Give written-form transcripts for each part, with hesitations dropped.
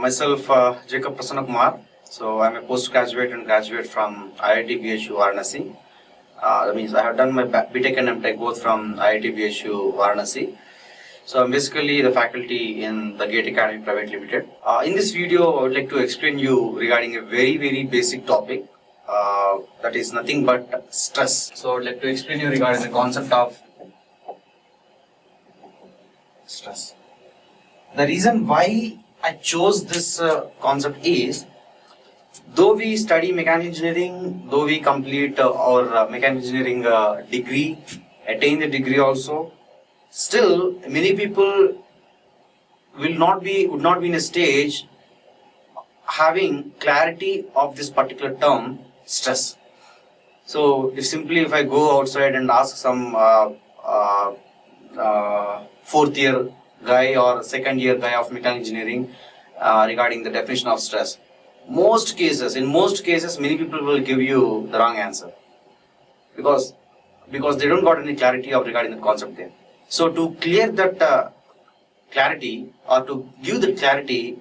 Myself, Jacob Prasanna Kumar. So I'm a postgraduate and graduate from IIT BHU Varanasi. That means I have done my BTech and MTech both from IIT BHU Varanasi. So I'm basically the faculty in the GATE Academy Private Limited. In this video, I would like to explain you regarding a very basic topic. That is nothing but stress. So I would like to explain you regarding the concept of stress. The reason why I chose this concept is, though we study mechanical engineering, though we complete our mechanical engineering degree, attain the degree also, still many people would not be in a stage having clarity of this particular term, stress. So if I go outside and ask some fourth year guy or second year guy of mechanical engineering regarding the definition of stress, in most cases many people will give you the wrong answer because they don't got any clarity of regarding the concept there. So to clear that clarity, or to give the clarity,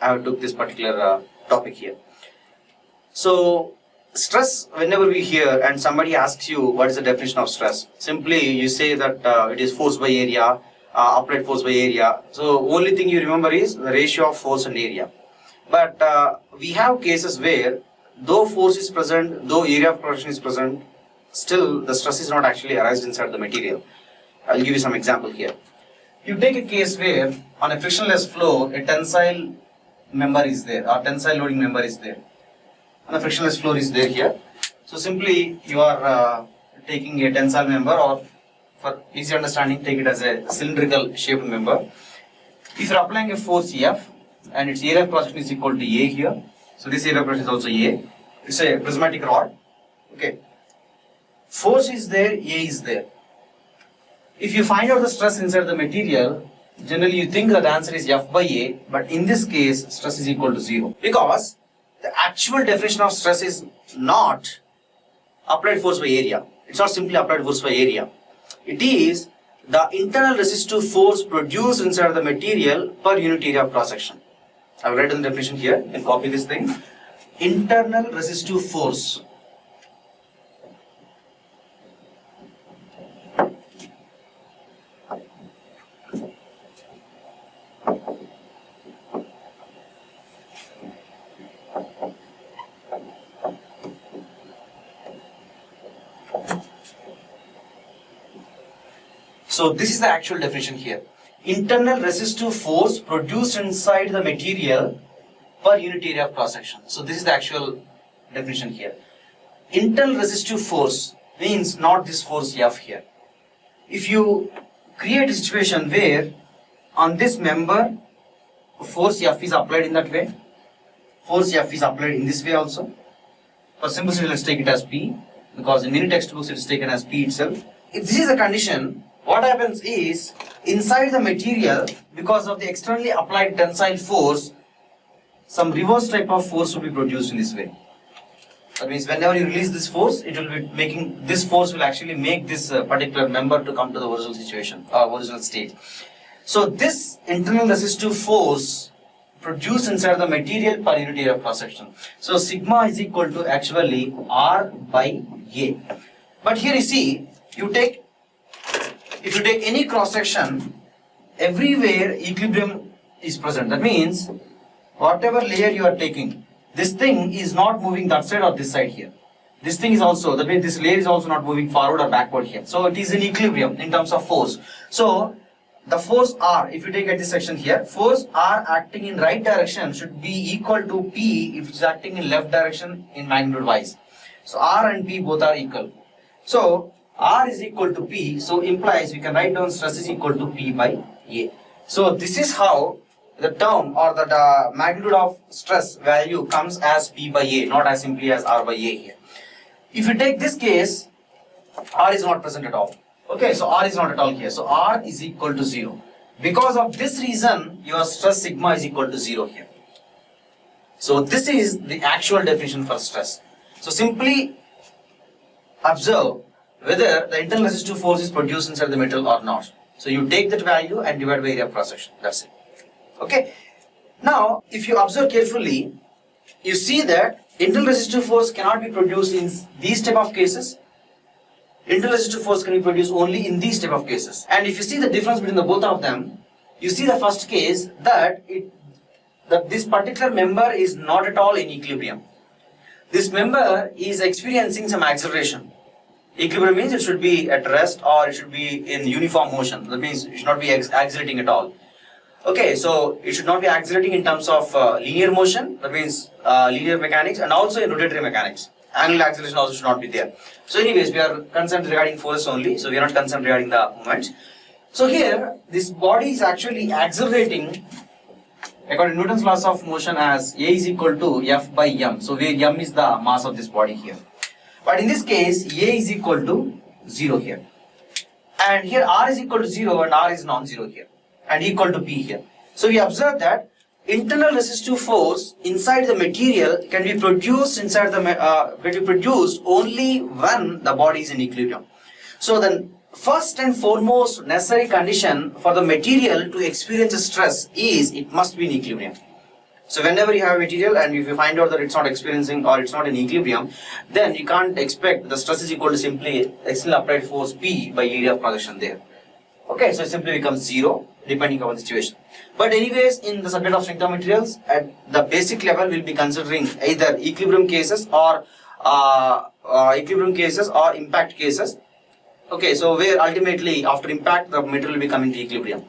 I have took this particular topic here. So stress, whenever we hear and somebody asks you what is the definition of stress, simply you say that it is force by area, applied force by area. So only thing you remember is the ratio of force and area. But we have cases where though force is present, though area of production is present, still the stress is not actually arised inside the material. I'll give you some example here. You take a case where on a frictionless floor a tensile member is there, or tensile loading member is there. And the frictionless floor is there here. So simply you are taking a tensile member, or for easy understanding, take it as a cylindrical shaped member. If you are applying a force F and its area of cross-section is equal to A here, so this area of cross is also A. It's a prismatic rod. Okay. Force is there, A is there. If you find out the stress inside the material, generally you think that the answer is F by A, but in this case stress is equal to 0. Because the actual definition of stress is not applied force by area. It's not simply applied force by area. It is the internal resistive force produced inside the material per unit area of cross section. I've written the definition here. You can copy this thing. Internal resistive force. So this is the actual definition here. Internal resistive force produced inside the material per unit area of cross section. So this is the actual definition here. Internal resistive force means not this force F here. If you create a situation where on this member force F is applied in that way, force F is applied in this way also. For simplicity, let's take it as P, because in many textbooks it is taken as P itself. If this is the condition, what happens is, inside the material, because of the externally applied tensile force, some reverse type of force will be produced in this way. That means whenever you release this force, it will be making, this force will actually make this particular member to come to the original situation, original state. So this internal resistive force produced inside the material per unit area of cross section. So sigma is equal to actually R by A. But here you see, if you take any cross section, everywhere equilibrium is present. That means whatever layer you are taking, this thing is not moving that side or this side here. This thing is also, that means this layer is also not moving forward or backward here. So it is in equilibrium in terms of force. So the force R, if you take at this section here, force R acting in right direction should be equal to P if it is acting in left direction in magnitude wise. So R and P both are equal. So R is equal to P, so implies we can write down stress is equal to P by A. So this is how the term or the magnitude of stress value comes as P by A, not as simply as R by A here. If you take this case, R is not present at all. Okay, so R is not at all here. So R is equal to 0. Because of this reason, your stress sigma is equal to 0 here. So this is the actual definition for stress. So simply observe whether the internal resistive force is produced inside the metal or not. So you take that value and divide by area of cross section. That's it. Okay. Now, if you observe carefully, you see that internal resistive force cannot be produced in these type of cases. Internal resistive force can be produced only in these type of cases. And if you see the difference between the both of them, you see the first case that this particular member is not at all in equilibrium. This member is experiencing some acceleration. Equilibrium means it should be at rest or it should be in uniform motion. That means it should not be accelerating at all. Okay, so it should not be accelerating in terms of linear motion, that means linear mechanics, and also in rotatory mechanics. Angular acceleration also should not be there. So anyways, we are concerned regarding force only, so we are not concerned regarding the moments. So here, this body is actually accelerating according to Newton's laws of motion as A is equal to F by m. So where m is the mass of this body here. But in this case, A is equal to 0 here. And here R is equal to 0 and R is non-zero here. And equal to P here. So we observe that internal resistive force inside the material can be produced only when the body is in equilibrium. So the first and foremost necessary condition for the material to experience a stress is it must be in equilibrium. So whenever you have a material and if you find out that it's not experiencing or it's not in equilibrium, then you can't expect the stress is equal to simply external applied force P by area of projection there. Okay, so it simply becomes 0 depending upon the situation. But anyways, in the subject of strength of materials, at the basic level, we'll be considering either equilibrium cases or impact cases. Okay, so where ultimately after impact the material will be coming to equilibrium.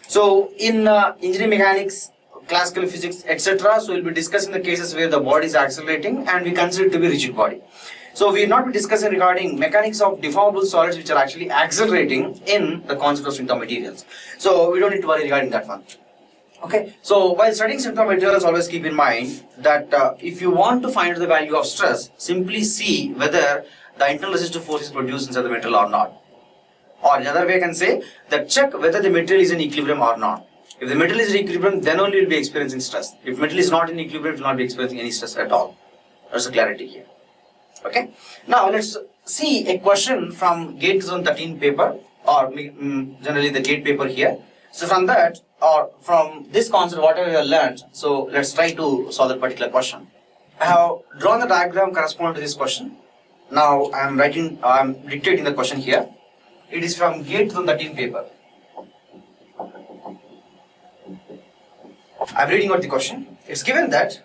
So in engineering mechanics, classical physics, etc. So we'll be discussing the cases where the body is accelerating and we consider it to be rigid body. So we will not be discussing regarding mechanics of deformable solids which are actually accelerating in the concept of strength of materials. So we don't need to worry regarding that one. Okay. So while studying strength of materials, always keep in mind that if you want to find the value of stress, simply see whether the internal resistive force is produced inside the material or not. Or another way I can say that check whether the material is in equilibrium or not. If the material is in equilibrium, then only you will be experiencing stress. If material is not in equilibrium, you will not be experiencing any stress at all. There's a clarity here. Okay. Now let's see a question from GATE 2013 paper, or generally the GATE paper here. So from that, or from this concept, whatever you have learned, so let's try to solve that particular question. I have drawn the diagram corresponding to this question. Now I am dictating the question here. It is from GATE 2013 paper. I am reading out the question. It's given that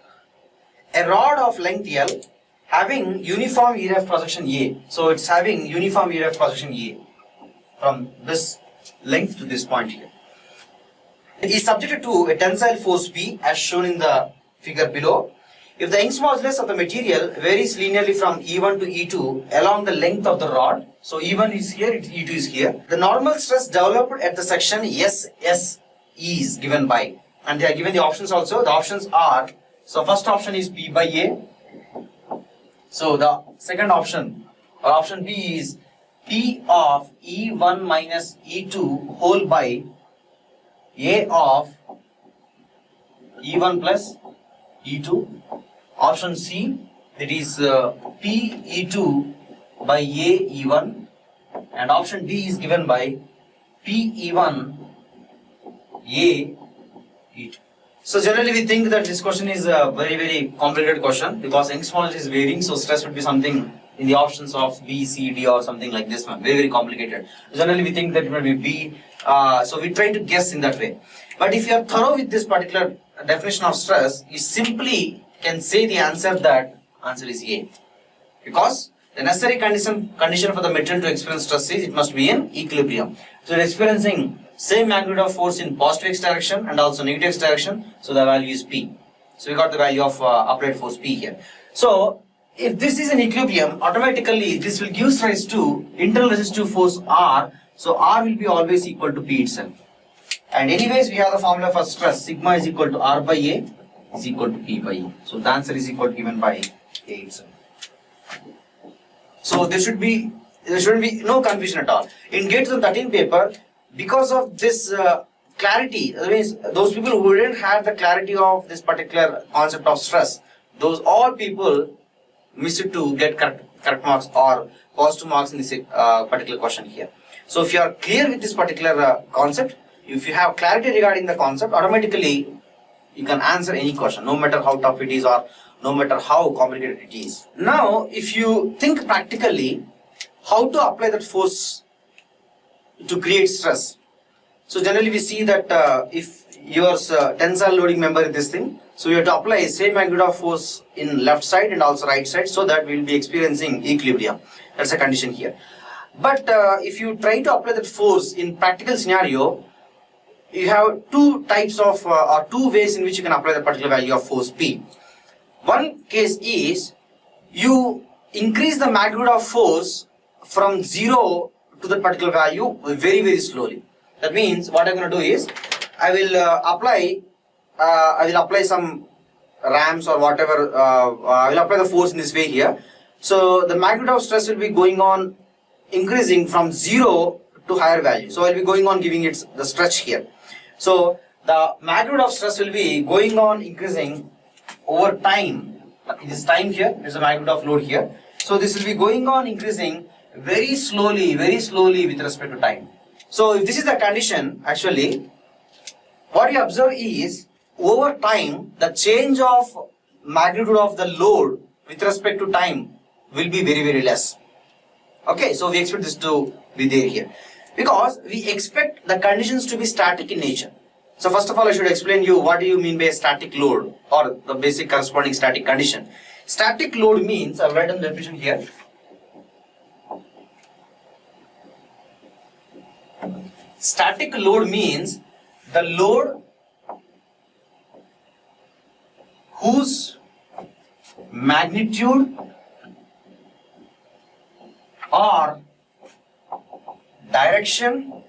a rod of length L having uniform area of projection A. So it's having uniform area of projection A from this length to this point here. It is subjected to a tensile force P as shown in the figure below. If the Young's modulus of the material varies linearly from E1 to E2 along the length of the rod, so E1 is here, E2 is here, the normal stress developed at the section SS is given by, and they are given the options also. The options are, so first option is P by A. So the second option, or option B, is P of E1 minus E2 whole by A of E1 plus E2. Option C, that is P E2 by A E1, and option D is given by P E1 A E2. So generally we think that this question is a very complicated question because Young's modulus is varying, so stress would be something in the options of B, C, D or something like this one, very complicated. Generally we think that it will be B, so we try to guess in that way. But if you are thorough with this particular definition of stress, you simply can say the answer that answer is A. Because the necessary condition for the material to experience stress is it must be in equilibrium. So it is experiencing same magnitude of force in positive x direction and also negative x direction, so the value is P. So we got the value of applied force P here. So if this is in equilibrium, automatically this will give rise to internal resistive force R, so R will be always equal to P itself. And anyways we have the formula for stress, sigma is equal to R by A is equal to P by E. So the answer is equal to given by A itself. So there shouldn't be no confusion at all. In GATE 2013 paper, because of this clarity, that means those people who didn't have the clarity of this particular concept of stress, those all people missed it to get correct marks or positive marks in this particular question here. So if you are clear with this particular concept, if you have clarity regarding the concept, automatically You can answer any question, no matter how tough it is or no matter how complicated it is. Now, if you think practically, how to apply that force to create stress. So generally we see that if your tensile loading member is this thing, so you have to apply same magnitude of force in left side and also right side, so that we will be experiencing equilibrium. That's a condition here. But if you try to apply that force in practical scenario, you have two types of or two ways in which you can apply the particular value of force P. One case is you increase the magnitude of force from 0 to that particular value very slowly. That means what I'm going to do is I will apply some rams or whatever. I will apply the force in this way here. So the magnitude of stress will be going on increasing from 0 to higher value. So I will be going on giving it the stretch here. So the magnitude of stress will be going on increasing over time. This time here is the magnitude of load here. So this will be going on increasing very slowly with respect to time. So if this is the condition, actually what you observe is over time the change of magnitude of the load with respect to time will be very less. Okay, so we expect this to be there here because we expect the conditions to be static in nature. So first of all, I should explain you what do you mean by a static load or the basic corresponding static condition. Static load means, I've written the definition here. Static load means the load whose magnitude or direction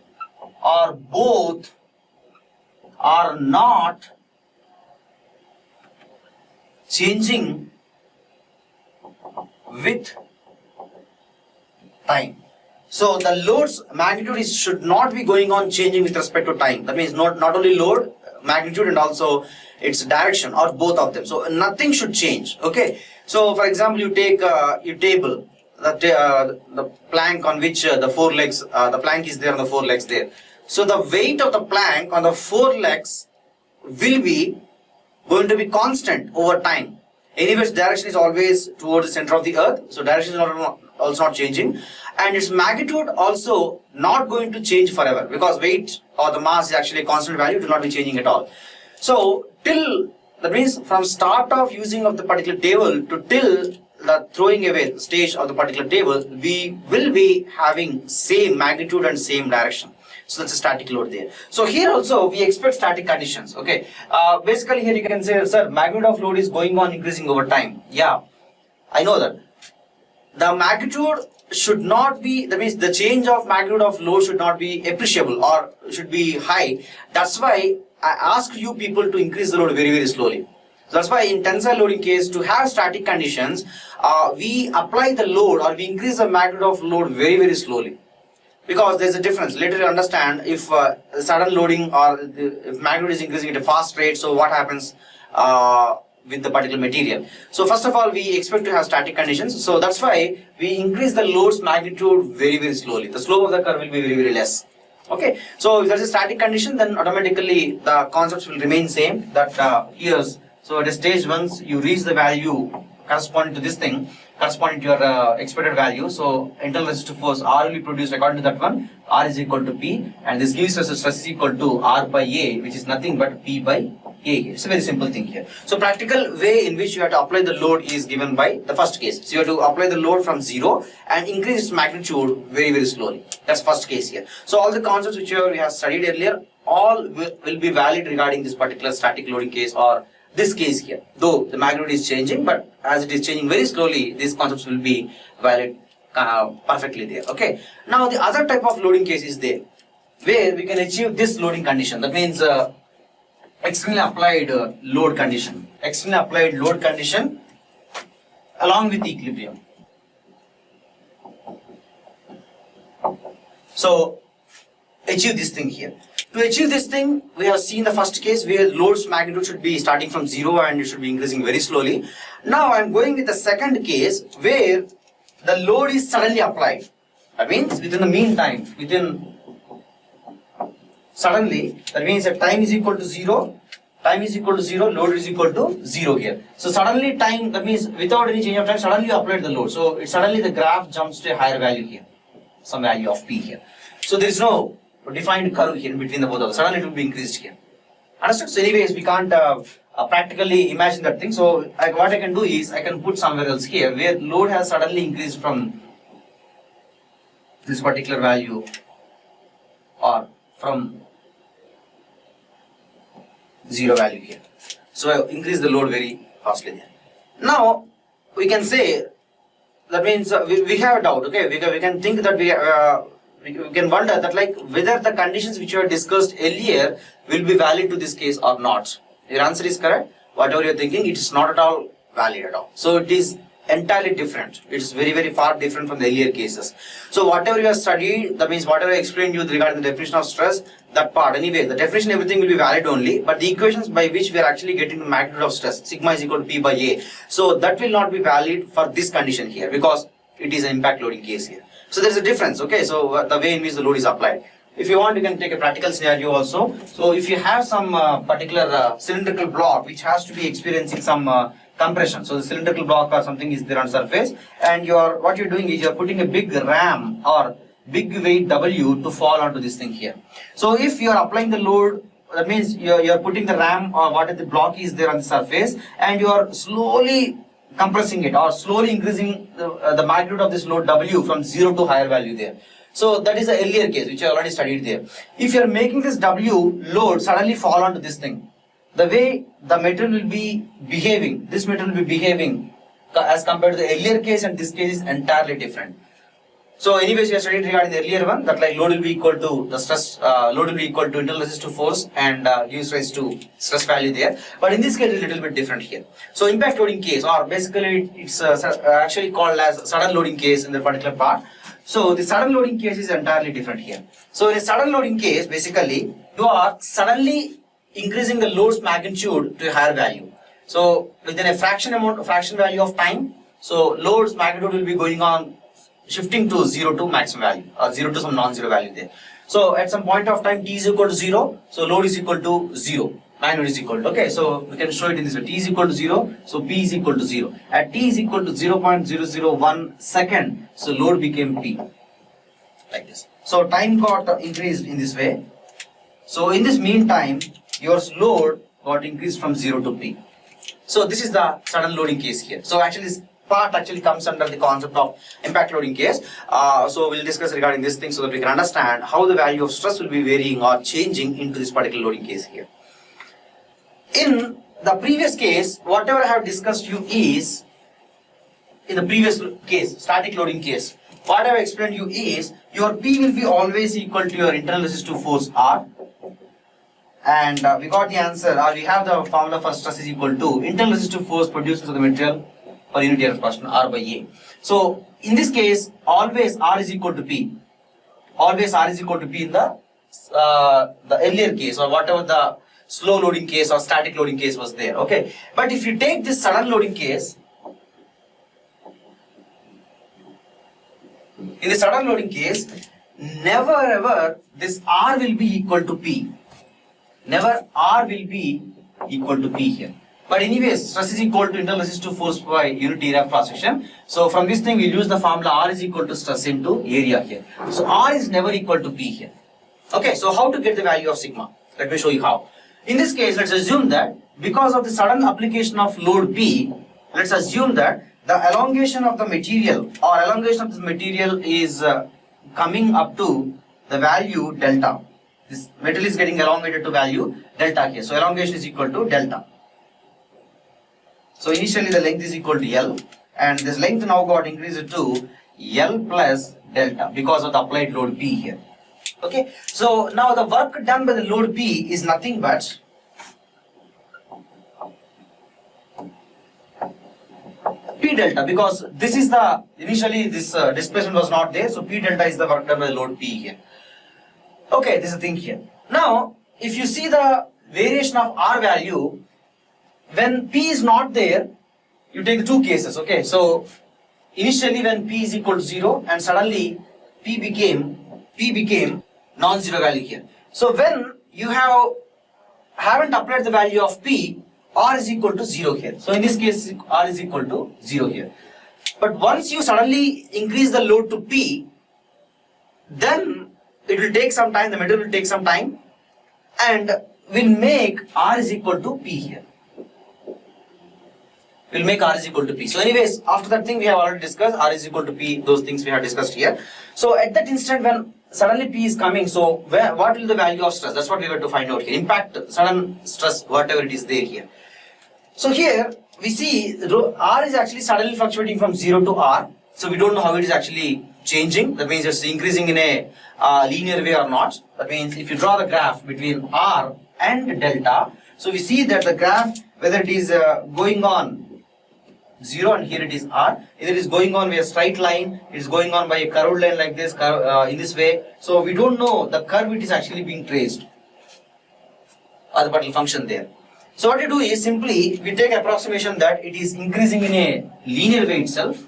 or both are not changing with time. So the load's magnitude should not be going on changing with respect to time. That means not only load, magnitude and also its direction or both of them. So nothing should change. Okay. So for example, you take your table, the plank on which the four legs, the plank is there on the four legs there. So the weight of the plank on the four legs will be going to be constant over time. Anyways, direction is always towards the center of the earth. So direction is also not changing. And its magnitude also not going to change forever because weight or the mass is actually a constant value, it will not be changing at all. So that means from start of using of the particular table to till the throwing away stage of the particular table, we will be having same magnitude and same direction. So that's a static load there. So here also we expect static conditions. Okay. Basically here you can say, sir, magnitude of load is going on increasing over time. Yeah, I know that. The magnitude should not be, that means the change of magnitude of load should not be appreciable or should be high. That's why I ask you people to increase the load very slowly. So that's why in tensile loading case, to have static conditions, we apply the load or we increase the magnitude of load very slowly. Because there's a difference. Later you understand if sudden loading or if magnitude is increasing at a fast rate, so what happens with the particular material. So first of all, we expect to have static conditions. So that's why we increase the load's magnitude very slowly. The slope of the curve will be very less. Okay. So if there's a static condition, then automatically the concepts will remain same. That here's, so at a stage once you reach the value corresponding to this thing, corresponding to your expected value. So internal resistive force R will be produced according to that one. R is equal to P, and this gives us a stress is equal to R by A, which is nothing but P by A. It's a very simple thing here. So practical way in which you have to apply the load is given by the first case. So you have to apply the load from 0 and increase its magnitude very slowly. That's first case here. So all the concepts which we have studied earlier, all will be valid regarding this particular static loading case or this case here. Though the magnitude is changing, but as it is changing very slowly, these concepts will be valid perfectly there. Okay. Now the other type of loading case is there, where we can achieve this loading condition. That means externally applied load condition. Externally applied load condition along with equilibrium. So achieve this thing here. To achieve this thing, we have seen the first case where load's magnitude should be starting from 0 and it should be increasing very slowly. Now I am going with the second case where the load is suddenly applied. That means within the meantime, suddenly, that means that time is equal to 0, time is equal to 0, load is equal to 0 here. So suddenly time, that means without any change of time, suddenly you applied the load. So suddenly the graph jumps to a higher value here, some value of p here. So there is no defined curve here between the both of them. Suddenly it will be increased here. Understood? So anyways, we can't practically imagine that thing. So what I can do is, I can put somewhere else here, where load has suddenly increased from this particular value or from 0 value here. So I increase the load very fastly there. Now we can say, that means we have a doubt, okay? We can think that we can wonder that, like, whether the conditions which we have discussed earlier will be valid to this case or not. Your answer is correct. Whatever you are thinking, it is not at all valid at all. So it is entirely different. It is very, very far different from the earlier cases. So whatever you have studied, that means whatever I explained you regarding the definition of stress, that part, anyway, the definition, everything will be valid only, but the equations by which we are actually getting the magnitude of stress, sigma is equal to P by A. So that will not be valid for this condition here, because it is an impact loading case here. So there is a difference, okay? So the way in which the load is applied. If you want, you can take a practical scenario also. So if you have some particular cylindrical block which has to be experiencing some compression. So the cylindrical block or something is there on surface, and what you're doing is you're putting a big ram or big weight W to fall onto this thing here. So if you're applying the load, that means you're putting the ram or what the block is there on the surface, and you're slowly compressing it or slowly increasing the magnitude of this load W from 0 to higher value there. So that is the earlier case which I already studied there. If you're making this W load suddenly fall onto this thing, the way the material will be behaving, this material will be behaving as compared to the earlier case and this case is entirely different. So anyways, we have studied regarding the earlier one, that like load will be equal to the stress, load will be equal to internal resistive force and gives rise to stress value there. But in this case, it's a little bit different here. So impact loading case, or basically it's actually called as sudden loading case in the particular part. So the sudden loading case is entirely different here. So in a sudden loading case, basically you are suddenly increasing the load's magnitude to a higher value. So within a fraction value of time, so load's magnitude will be going on shifting to 0 to maximum value or 0 to some non-zero value there. So at some point of time t is equal to 0, so load is equal to 0, magnitude is equal to, okay, so we can show it in this way, t is equal to 0, so p is equal to 0. At t is equal to 0.001 second, so load became p, like this. So time got increased in this way. So in this meantime, your load got increased from 0 to p. So this is the sudden loading case here. So actually this part actually comes under the concept of impact loading case. So we'll discuss regarding this thing so that we can understand how the value of stress will be varying or changing into this particular loading case here. In the previous case, whatever I have discussed you is, in the previous case, static loading case, what I have explained you is, your P will be always equal to your internal resistive force R. And we got the answer, or we have the formula for stress is equal to internal resistive force produced by the material per unit area of production, R by A. So in this case, always R is equal to P. Always R is equal to P in the earlier case, or whatever the slow loading case or static loading case was there. Okay, but if you take this sudden loading case, in the sudden loading case, never ever this R will be equal to P. Never R will be equal to P here. But anyways, stress is equal to internal resistive force by unit area of cross section. So from this thing, we'll use the formula R is equal to stress into area here. So R is never equal to P here. Okay, so how to get the value of sigma? Let me show you how. In this case, let's assume that because of the sudden application of load P, let's assume that the elongation of the material or elongation of this material is coming up to the value delta. This material is getting elongated to value delta here. So elongation is equal to delta. So initially the length is equal to L, and this length now got increased to L plus delta because of the applied load P here. Okay, so now the work done by the load P is nothing but P delta, because this is the, initially this displacement was not there, so P delta is the work done by the load P here. Okay, this is the thing here. Now, if you see the variation of R value, when P is not there, you take the two cases, okay? So, initially when P is equal to 0 and suddenly P became non-zero value here. So, when you have haven't applied the value of P, R is equal to 0 here. So in this case, R is equal to 0 here. But once you suddenly increase the load to P, then it will take some time, the metal will take some time, and will make R is equal to P here. Will make R is equal to P. So anyways, after that thing we have already discussed, R is equal to P, those things we have discussed here. So at that instant when suddenly P is coming, so what will the value of stress? That's what we have to find out here. Impact, sudden stress, whatever it is there here. So here we see R is actually suddenly fluctuating from 0 to R. So we don't know how it is actually changing. That means it's increasing in a linear way or not. That means if you draw the graph between R and delta, so we see that the graph, whether it is going on 0 and here it is R, either it is going on by a straight line, it is going on by a curved line like this, in this way. So we don't know the curve it is actually being traced, or the particle function there. So what you do is simply we take approximation that it is increasing in a linear way itself.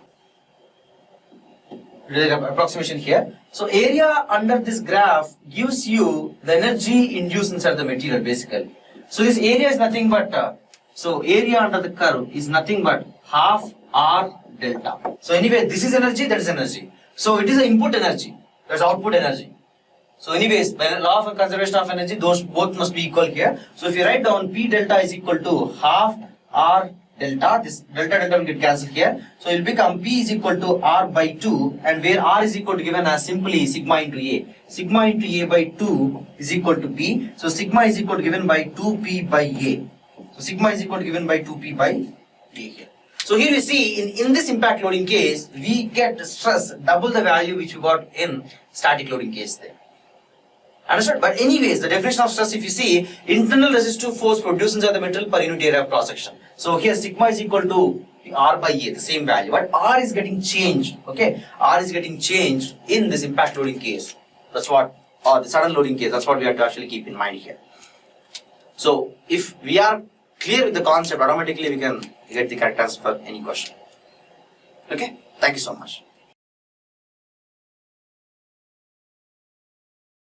Approximation here. So area under this graph gives you the energy induced inside the material basically. So this area is nothing but so area under the curve is nothing but half R delta. So anyway, this is energy, that is energy. So it is the input energy, that's output energy. So anyways, by law of conservation of energy, those both must be equal here. So if you write down P delta is equal to half R delta, this delta will get cancelled here. So it will become P is equal to R by 2, and where R is equal to given as simply sigma into A. Sigma into A by 2 is equal to P. So sigma is equal to given by 2P by A. So sigma is equal to given by 2P by A here. So here you see in this impact loading case, we get stress double the value which we got in static loading case there. Understood? But anyways, the definition of stress, if you see, internal resistive force produced inside the metal per unit area of cross section. So here sigma is equal to R by A, the same value. But R is getting changed. Okay, R is getting changed in this impact loading case. That's what, or the sudden loading case. That's what we have to actually keep in mind here. So if we are clear with the concept, automatically we can get the correct answer for any question. Okay, thank you so much.